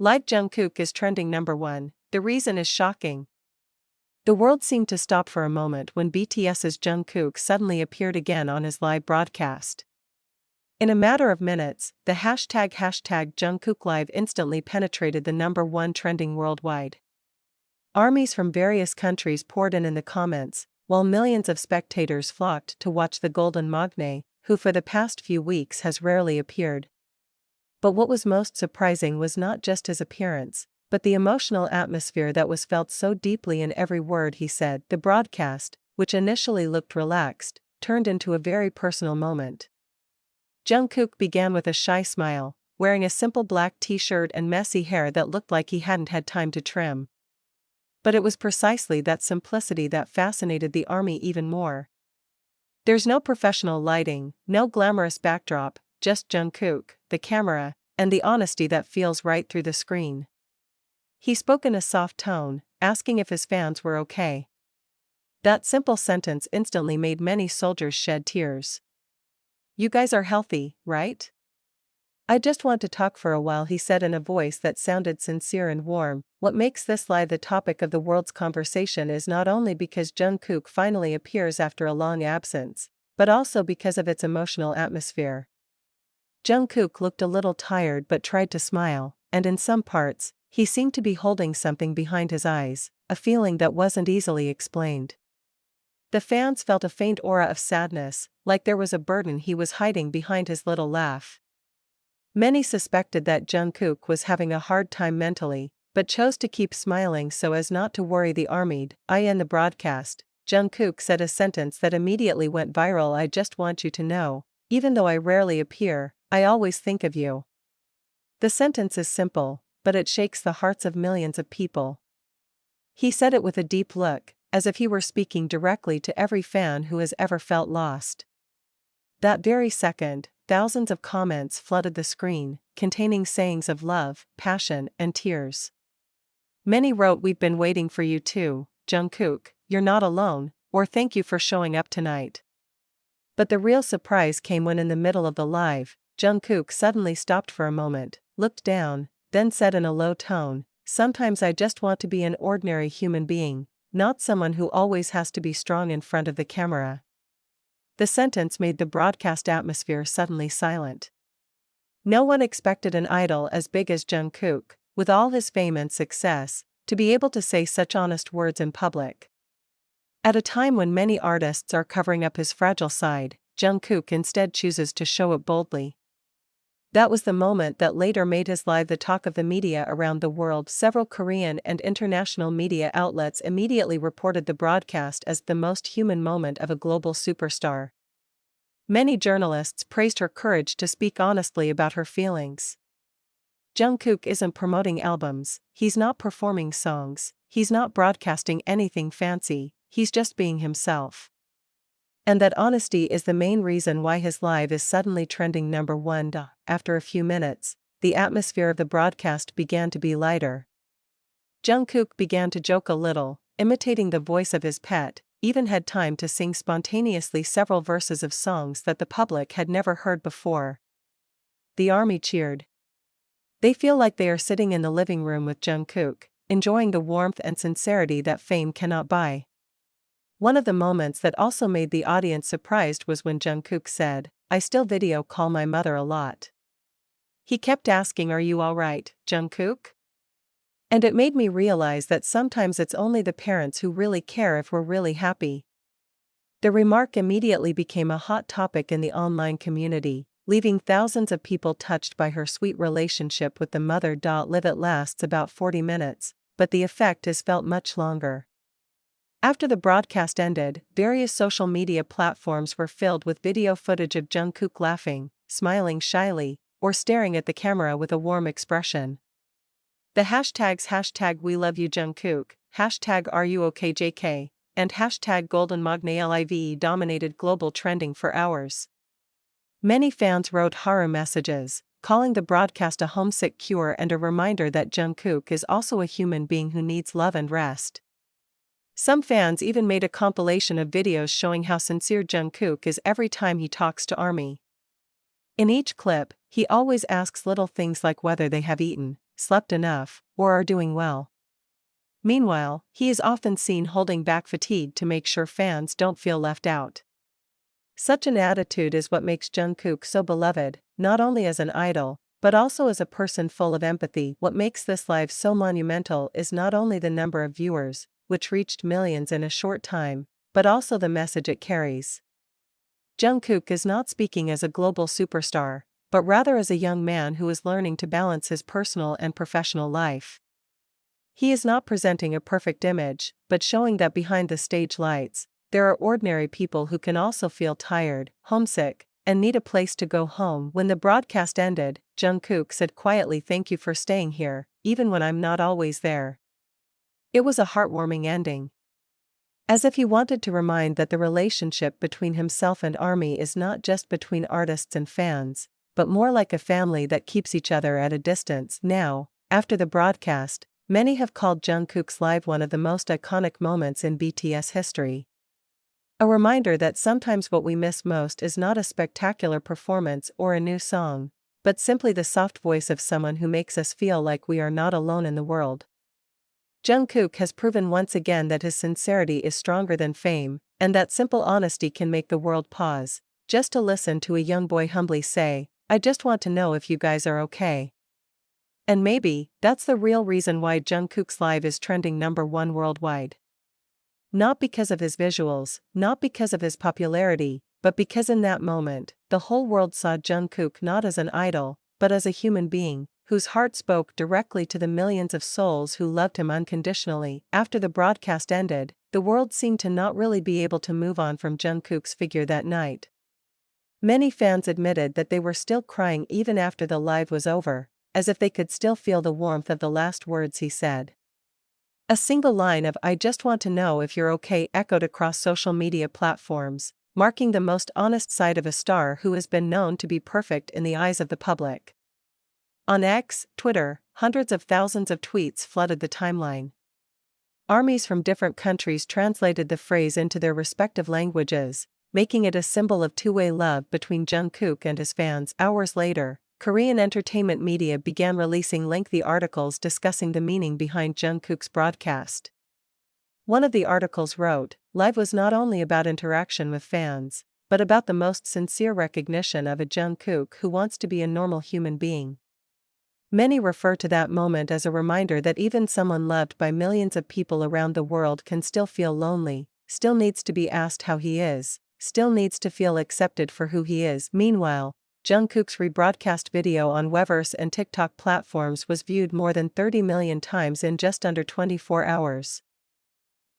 Live Jungkook is trending number 1, the reason is shocking. The world seemed to stop for a moment when BTS's Jungkook suddenly appeared again on his live broadcast. In a matter of minutes, the hashtag Jungkook Live instantly penetrated the number 1 trending worldwide. Armies from various countries poured in the comments, while millions of spectators flocked to watch the Golden Magne, who for the past few weeks has rarely appeared. But what was most surprising was not just his appearance, but the emotional atmosphere that was felt so deeply in every word he said. The broadcast, which initially looked relaxed, turned into a very personal moment. Jungkook began with a shy smile, wearing a simple black t-shirt and messy hair that looked like he hadn't had time to trim. But it was precisely that simplicity that fascinated the army even more. There's no professional lighting, no glamorous backdrop, just Jungkook, the camera, and the honesty that feels right through the screen. He spoke in a soft tone, asking if his fans were okay. That simple sentence instantly made many soldiers shed tears. "You guys are healthy, right? I just want to talk for a while," he said in a voice that sounded sincere and warm. What makes this live the topic of the world's conversation is not only because Jungkook finally appears after a long absence, but also because of its emotional atmosphere. Jungkook looked a little tired but tried to smile, and in some parts, he seemed to be holding something behind his eyes, a feeling that wasn't easily explained. The fans felt a faint aura of sadness, like there was a burden he was hiding behind his little laugh. Many suspected that Jungkook was having a hard time mentally, but chose to keep smiling so as not to worry the army. In the broadcast, Jungkook said a sentence that immediately went viral: "I just want you to know, even though I rarely appear, I always think of you." The sentence is simple, but it shakes the hearts of millions of people. He said it with a deep look, as if he were speaking directly to every fan who has ever felt lost. That very second, thousands of comments flooded the screen, containing sayings of love, passion, and tears. Many wrote, "We've been waiting for you too, Jungkook, you're not alone," or "Thank you for showing up tonight." But the real surprise came when in the middle of the live, Jungkook suddenly stopped for a moment, looked down, then said in a low tone, "Sometimes I just want to be an ordinary human being, not someone who always has to be strong in front of the camera." The sentence made the broadcast atmosphere suddenly silent. No one expected an idol as big as Jungkook, with all his fame and success, to be able to say such honest words in public. At a time when many artists are covering up his fragile side, Jungkook instead chooses to show it boldly. That was the moment that later made his live the talk of the media around the world. Several Korean and international media outlets immediately reported the broadcast as the most human moment of a global superstar. Many journalists praised her courage to speak honestly about her feelings. Jungkook isn't promoting albums, he's not performing songs, he's not broadcasting anything fancy, he's just being himself. And that honesty is the main reason why his live is suddenly trending number 1. After a few minutes, the atmosphere of the broadcast began to be lighter. Jungkook began to joke a little, imitating the voice of his pet, even had time to sing spontaneously several verses of songs that the public had never heard before. The army cheered. They feel like they are sitting in the living room with Jungkook, enjoying the warmth and sincerity that fame cannot buy. One of the moments that also made the audience surprised was when Jungkook said, "I still video call my mother a lot." He kept asking, "Are you alright, Jungkook?" And it made me realize that sometimes it's only the parents who really care if we're really happy. The remark immediately became a hot topic in the online community, leaving thousands of people touched by her sweet relationship with the mother. Live it lasts about 40 minutes, but the effect is felt much longer. After the broadcast ended, various social media platforms were filled with video footage of Jungkook laughing, smiling shyly, or staring at the camera with a warm expression. The hashtags #We Love You Jungkook, #AreYouOkJK, and #GoldenMagne dominated global trending for hours. Many fans wrote horror messages, calling the broadcast a homesick cure and a reminder that Jungkook is also a human being who needs love and rest. Some fans even made a compilation of videos showing how sincere Jungkook is every time he talks to ARMY. In each clip, he always asks little things like whether they have eaten, slept enough, or are doing well. Meanwhile, he is often seen holding back fatigue to make sure fans don't feel left out. Such an attitude is what makes Jungkook so beloved, not only as an idol, but also as a person full of empathy. What makes this live so monumental is not only the number of viewers, which reached millions in a short time, but also the message it carries. Jungkook is not speaking as a global superstar, but rather as a young man who is learning to balance his personal and professional life. He is not presenting a perfect image, but showing that behind the stage lights, there are ordinary people who can also feel tired, homesick, and need a place to go home. When the broadcast ended, Jungkook said quietly, "Thank you for staying here, even when I'm not always there." It was a heartwarming ending. As if he wanted to remind that the relationship between himself and ARMY is not just between artists and fans, but more like a family that keeps each other at a distance. Now, after the broadcast, many have called Jungkook's live one of the most iconic moments in BTS history. A reminder that sometimes what we miss most is not a spectacular performance or a new song, but simply the soft voice of someone who makes us feel like we are not alone in the world. Jungkook has proven once again that his sincerity is stronger than fame, and that simple honesty can make the world pause, just to listen to a young boy humbly say, "I just want to know if you guys are okay." And maybe, that's the real reason why Jungkook's live is trending #1 worldwide. Not because of his visuals, not because of his popularity, but because in that moment, the whole world saw Jungkook not as an idol, but as a human being, whose heart spoke directly to the millions of souls who loved him unconditionally. After the broadcast ended, the world seemed to not really be able to move on from Jungkook's figure that night. Many fans admitted that they were still crying even after the live was over, as if they could still feel the warmth of the last words he said. A single line of "I just want to know if you're okay" echoed across social media platforms, marking the most honest side of a star who has been known to be perfect in the eyes of the public. On X, Twitter, hundreds of thousands of tweets flooded the timeline. Armies from different countries translated the phrase into their respective languages, making it a symbol of two-way love between Jungkook and his fans. Hours later, Korean entertainment media began releasing lengthy articles discussing the meaning behind Jungkook's broadcast. One of the articles wrote, "Live was not only about interaction with fans, but about the most sincere recognition of a Jungkook who wants to be a normal human being." Many refer to that moment as a reminder that even someone loved by millions of people around the world can still feel lonely, still needs to be asked how he is, still needs to feel accepted for who he is. Meanwhile, Jungkook's rebroadcast video on Weverse and TikTok platforms was viewed more than 30 million times in just under 24 hours.